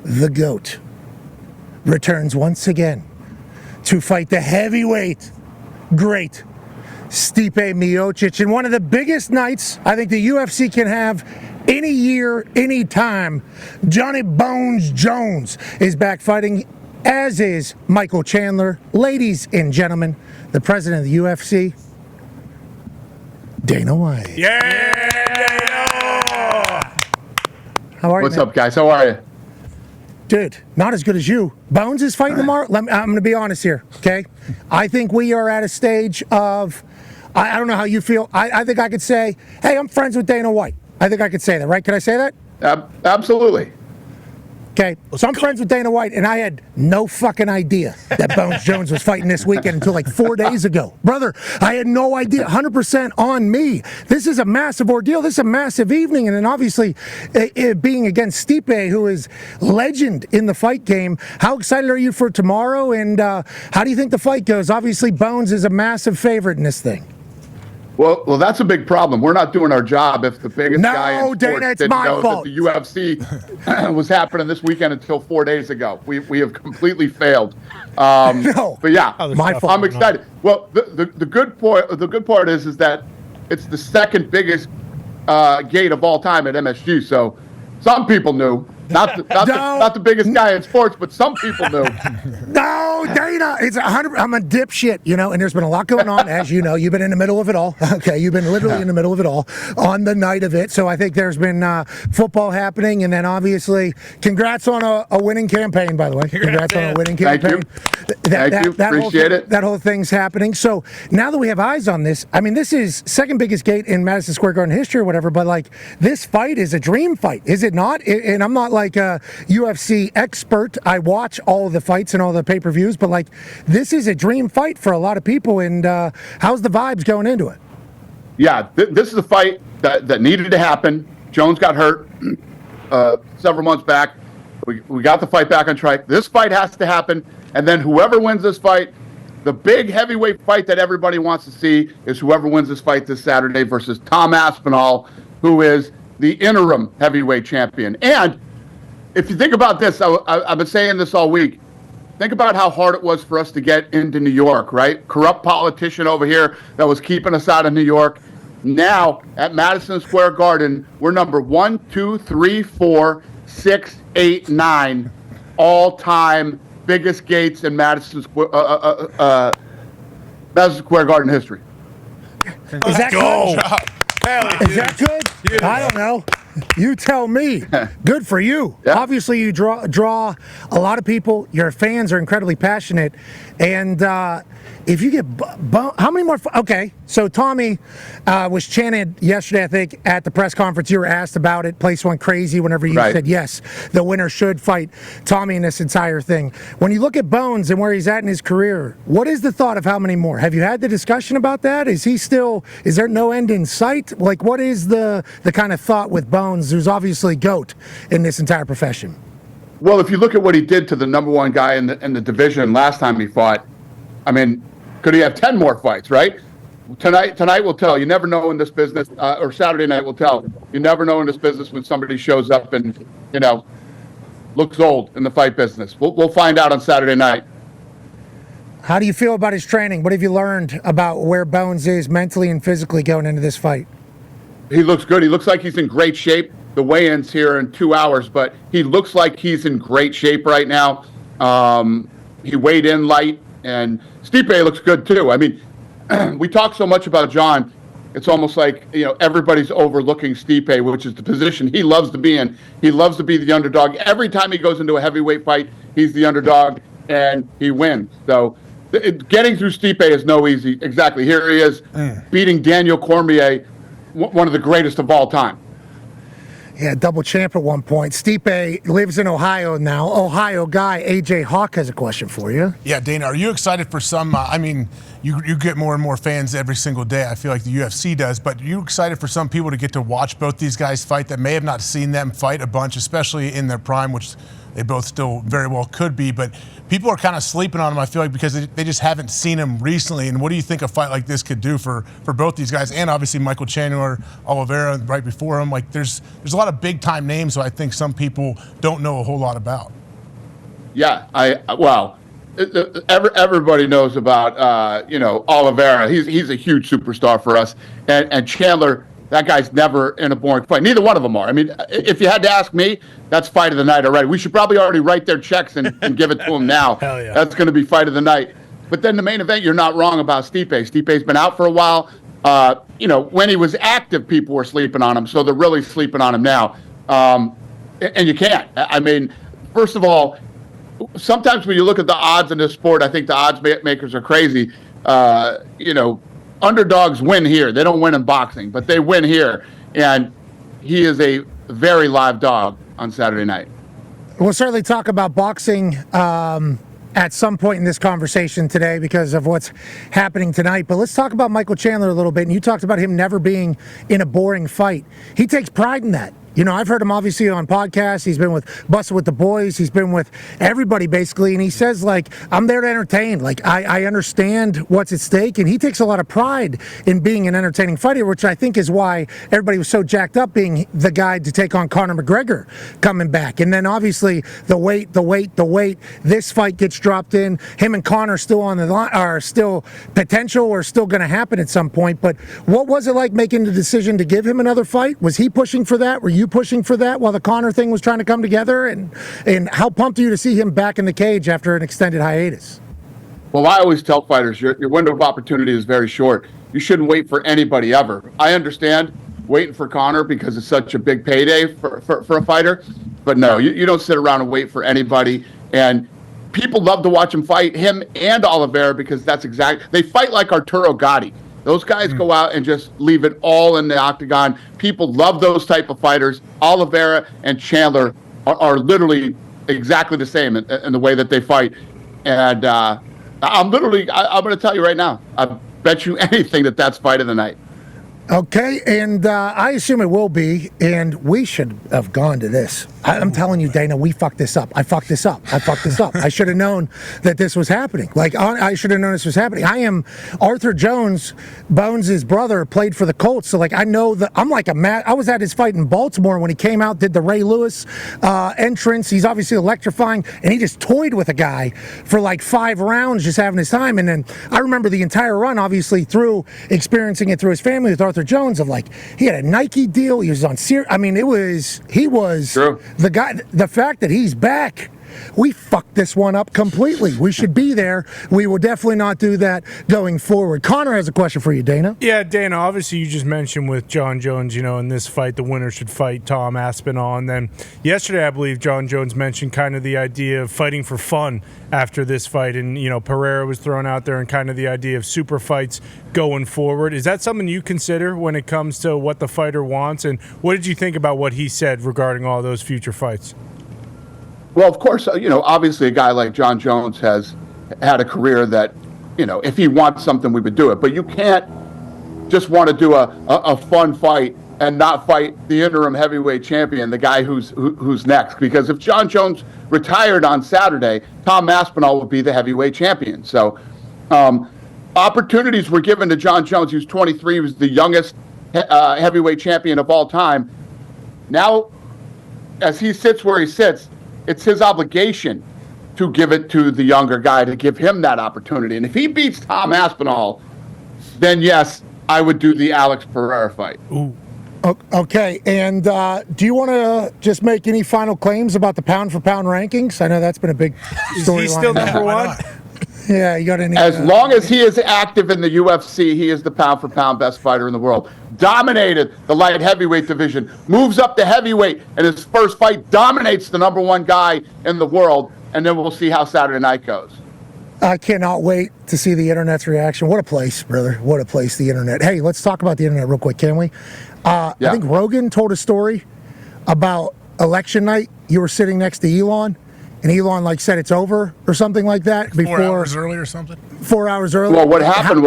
the GOAT, returns once again to fight the heavyweight great Stipe Miocic in one of the biggest nights I think the UFC can have any year, any time. Johnny Bones Jones is back fighting, as is Michael Chandler. Ladies and gentlemen, the president of the UFC, Dana White. Yeah! How are you? What's up, guys? How are you? Dude, not as good as you. Bones is fighting tomorrow. I'm going to be honest here, okay? I think we are at a stage of, I don't know how you feel. I think I could say, hey, I'm friends with Dana White. I think I could say that, right? Can I say that? Absolutely. Okay, so I'm friends with Dana White, and I had no fucking idea that Bones Jones was fighting this weekend until like 4 days ago. Brother, I had no idea. 100% on me. This is a massive ordeal. This is a massive evening. And then obviously, it being against Stipe, who is legend in the fight game. How excited are you for tomorrow, and how do you think the fight goes? Obviously, Bones is a massive favorite in this thing. Well, that's a big problem. We're not doing our job if the biggest guy in sports Dana, it's didn't my know fault. that the UFC was happening this weekend until 4 days ago. We have completely failed. No, but yeah, my fault. I'm excited. Well, the good part is that it's the second biggest gate of all time at MSG. So some people knew. Not the biggest guy in sports, but some people knew. No, Dana, it's 100. I'm a dipshit, you know, and there's been a lot going on, as you know. You've been in the middle of it all. Okay, you've been literally in the middle of it all on the night of it. So I think there's been football happening, and then obviously, congrats on a winning campaign, by the way. Congrats on a winning campaign. Thank you. Appreciate it. That whole thing's happening. So now that we have eyes on this, I mean, this is second biggest gate in Madison Square Garden history or whatever, but like this fight is a dream fight, is it not? And I'm not like a UFC expert. I watch all of the fights and all the pay-per-views, but like this is a dream fight for a lot of people. And how's the vibes going into it? Yeah, this is a fight that needed to happen. Jones got hurt several months back. We got the fight back on track. This fight has to happen, and then whoever wins this fight, the big heavyweight fight that everybody wants to see is whoever wins this fight this Saturday versus Tom Aspinal, who is the interim heavyweight champion. And if you think about this, I've been saying this all week. Think about how hard it was for us to get into New York, right? Corrupt politician over here that was keeping us out of New York. Now, at Madison Square Garden, we're number 1, 2, 3, 4, 6, 8, 9 all-time biggest gates in Madison Square Garden history. Is that good? Is that good? I don't know. You tell me. Good for you. Yeah. Obviously, you draw a lot of people. Your fans are incredibly passionate. And if you get how many more? Okay, so Tommy was chanted yesterday, I think, at the press conference. You were asked about it. Place went crazy whenever you said, yes, the winner should fight Tommy in this entire thing. When you look at Bones and where he's at in his career, what is the thought of how many more? Have you had the discussion about that? Is there no end in sight? Like, what is the kind of thought with Bones, who's obviously GOAT in this entire profession? Well, if you look at what he did to the number one guy in the division last time he fought, I mean, could he have 10 more fights, right? Tonight will tell. You never know in this business, or Saturday night will tell. You never know in this business when somebody shows up and, looks old in the fight business. We'll find out on Saturday night. How do you feel about his training? What have you learned about where Bones is mentally and physically going into this fight? He looks good. He looks like he's in great shape. The weigh-in's here in 2 hours, but he looks like he's in great shape right now. He weighed in light, and Stipe looks good too. I mean, we talk so much about John. It's almost like, everybody's overlooking Stipe, which is the position he loves to be in. He loves to be the underdog. Every time he goes into a heavyweight fight, he's the underdog, and he wins. So getting through Stipe is no easy. Exactly. Here he is beating Daniel Cormier, one of the greatest of all time. Yeah, double champ at one point. Stipe lives in Ohio now. Ohio guy AJ Hawk has a question for you. Yeah, Dana, are you excited for some? you get more and more fans every single day. I feel like the UFC does. But are you excited for some people to get to watch both these guys fight that may have not seen them fight a bunch, especially in their prime, which they both still very well could be. But people are kind of sleeping on them, I feel like, because they just haven't seen them recently. And what do you think a fight like this could do for both these guys? And obviously Michael Chandler, Oliveira right before him. Like there's a lot of big-time names who I think some people don't know a whole lot about. Yeah, everybody knows about Oliveira. He's a huge superstar for us, and Chandler. That guy's never in a boring fight. Neither one of them are. I mean, if you had to ask me, that's fight of the night already. We should probably already write their checks and give it to them now. Hell yeah. That's going to be fight of the night. But then the main event, you're not wrong about Stipe. Stipe's been out for a while. When he was active, people were sleeping on him, so they're really sleeping on him now. And you can't. I mean, first of all, sometimes when you look at the odds in this sport, I think the odds makers are crazy. Underdogs win here. They don't win in boxing, but they win here. And he is a very live dog on Saturday night. We'll certainly talk about boxing at some point in this conversation today because of what's happening tonight. But let's talk about Michael Chandler a little bit. And you talked about him never being in a boring fight. He takes pride in that. I've heard him obviously on podcasts. He's been with Bustin' with the Boys. He's been with everybody basically. And he says, like, I'm there to entertain. Like, I understand what's at stake. And he takes a lot of pride in being an entertaining fighter, which I think is why everybody was so jacked up being the guy to take on Conor McGregor coming back. And then obviously the weight. This fight gets dropped in. Him and Conor still on the line, are still potential or still going to happen at some point. But what was it like making the decision to give him another fight? Was he pushing for that? Were you pushing for that while the Conor thing was trying to come together? And how pumped are you to see him back in the cage after an extended hiatus? Well, I always tell fighters, your window of opportunity is very short. You shouldn't wait for anybody ever. I understand waiting for Conor because it's such a big payday for a fighter, but no, you don't sit around and wait for anybody. And people love to watch him fight, him and Oliveira, because they fight like Arturo Gatti. Those guys go out and just leave it all in the octagon. People love those type of fighters. Oliveira and Chandler are literally exactly the same in the way that they fight. And I'm going to tell you right now, I bet you anything that's fight of the night. Okay, and I assume it will be, and we should have gone to this. I'm telling you, Dana, we fucked this up. I fucked this up. I should have known that this was happening. I should have known this was happening. I am Arthur Jones, Bones' brother, played for the Colts, so I know that I'm like I was at his fight in Baltimore when he came out, did the Ray Lewis entrance. He's obviously electrifying, and he just toyed with a guy for 5 rounds, just having his time. And then I remember the entire run, obviously, through experiencing it through his family with Arthur Jones, of he had a Nike deal. He was on he was True. The guy. The fact that he's back, we fucked this one up completely. We should be there. We will definitely not do that going forward. Connor has a question for you, Dana. Yeah, Dana, obviously you just mentioned with John Jones, in this fight, the winner should fight Tom Aspinall. And then yesterday, I believe John Jones mentioned kind of the idea of fighting for fun after this fight. And, Pereira was thrown out there and kind of the idea of super fights going forward. Is that something you consider when it comes to what the fighter wants? And what did you think about what he said regarding all those future fights? Well, of course, obviously a guy like John Jones has had a career that, if he wants something, we would do it. But you can't just want to do a fun fight and not fight the interim heavyweight champion, the guy who's next. Because if John Jones retired on Saturday, Tom Aspinall would be the heavyweight champion. So opportunities were given to John Jones. He was 23. He was the youngest heavyweight champion of all time. Now, as he sits where he sits, it's his obligation to give it to the younger guy, to give him that opportunity. And if he beats Tom Aspinall, then yes, I would do the Alex Pereira fight. Ooh. Okay, and do you want to just make any final claims about the pound-for-pound rankings? I know that's been a big storyline. Is he still number one? Yeah, you got any? As long as he is active in the UFC, he is the pound-for-pound best fighter in the world. Dominated the light heavyweight division, moves up to heavyweight, and his first fight dominates the number one guy in the world, and then we'll see how Saturday night goes. I cannot wait to see the internet's reaction. What a place, brother. What a place, the internet. Hey, let's talk about the internet real quick, can we? I think Rogan told a story about election night. You were sitting next to Elon, and Elon like said it's over or something like that before 4 hours early or something. 4 hours early. Well, what happened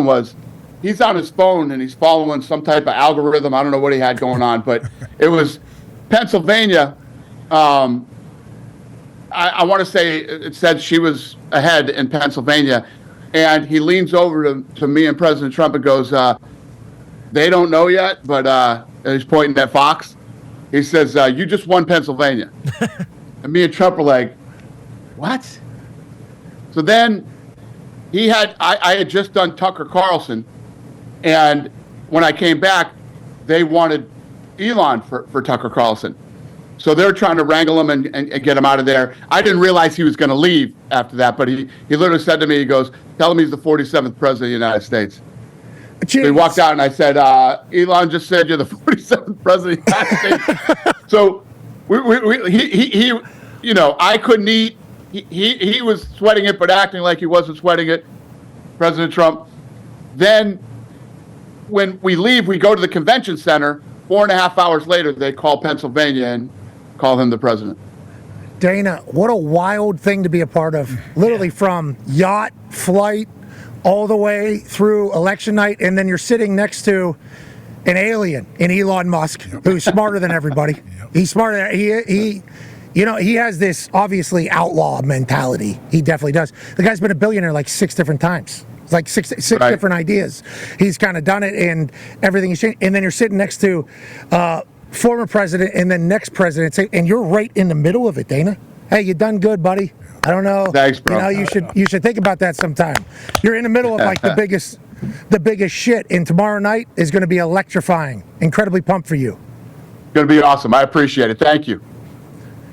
was he's on his phone and he's following some type of algorithm. I don't know what he had going on, but it was Pennsylvania. I want to say it said she was ahead in Pennsylvania, and he leans over to me and President Trump and goes, "They don't know yet," but and he's pointing at Fox. He says, "You just won Pennsylvania," and me and Trump were like, "What?" So then I had just done Tucker Carlson, and when I came back, they wanted Elon for Tucker Carlson. So they're trying to wrangle him and get him out of there. I didn't realize he was going to leave after that, but he literally said to me, he goes, "Tell him he's the 47th president of the United States." So he walked out and I said, "Elon just said you're the 47th president of the United States." So he you know, I couldn't eat. He was sweating it, but acting like he wasn't sweating it, President Trump. Then when we leave, we go to the convention center. 4.5 hours later, they call Pennsylvania and call him the president. Dana, what a wild thing to be a part of. Literally from yacht, flight, all the way through election night, and then you're sitting next to an alien in Elon Musk, who's smarter than everybody. He's smarter. He you know, he has this obviously outlaw mentality. He definitely does. The guy's been a billionaire like 6 different times. It's like six Right. different ideas. He's kind of done it, and everything is changed. And then you're sitting next to former president and then next president, and you're right in the middle of it, Dana. Hey, you done good, buddy. I don't know. Thanks, bro. You know, you should think about that sometime. You're in the middle of like the biggest shit, and tomorrow night is going to be electrifying. Incredibly pumped for you. Going to be awesome. I appreciate it. Thank you.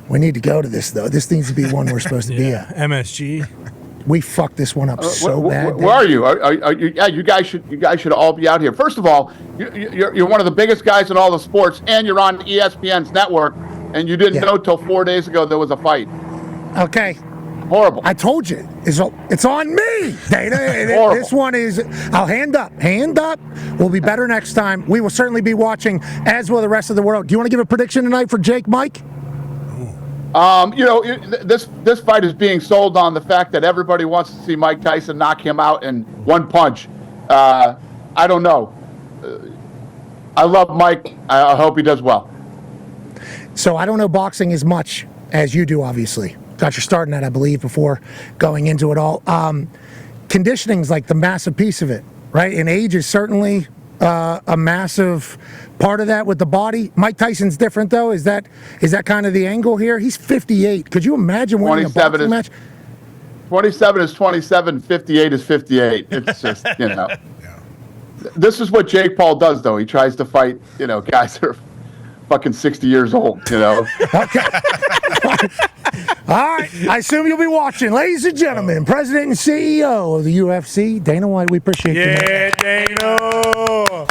We need to go to this though. This needs to be one we're supposed to be at. MSG. We fucked this one up so bad. Where are you? Are you? Yeah, you guys should all be out here. First of all, you're one of the biggest guys in all the sports, and you're on ESPN's network, and you didn't know till 4 days ago there was a fight. Okay. Horrible. I told you. It's on me, Dana. Horrible. This one is, I'll hand up. Hand up. We'll be better next time. We will certainly be watching, as will the rest of the world. Do you want to give a prediction tonight for Jake Mike? You know, this fight is being sold on the fact that everybody wants to see Mike Tyson knock him out in one punch. I don't know. I love Mike. I hope he does well. So I don't know boxing as much as you do, obviously. Got your start in that, I believe, before going into it all. Conditioning is like the massive piece of it, right? And age is certainly a massive part of that with the body. Mike Tyson's different, though. Is that kind of the angle here? He's 58. Could you imagine winning a boxing match? 27 is 27. 58 is 58. It's just, you know. This is what Jake Paul does, though. He tries to fight, you know, guys that are fucking 60 years old, you know. Okay. All right. I assume you'll be watching. Ladies and gentlemen, President and CEO of the UFC, Dana White, we appreciate you. Yeah, Dana.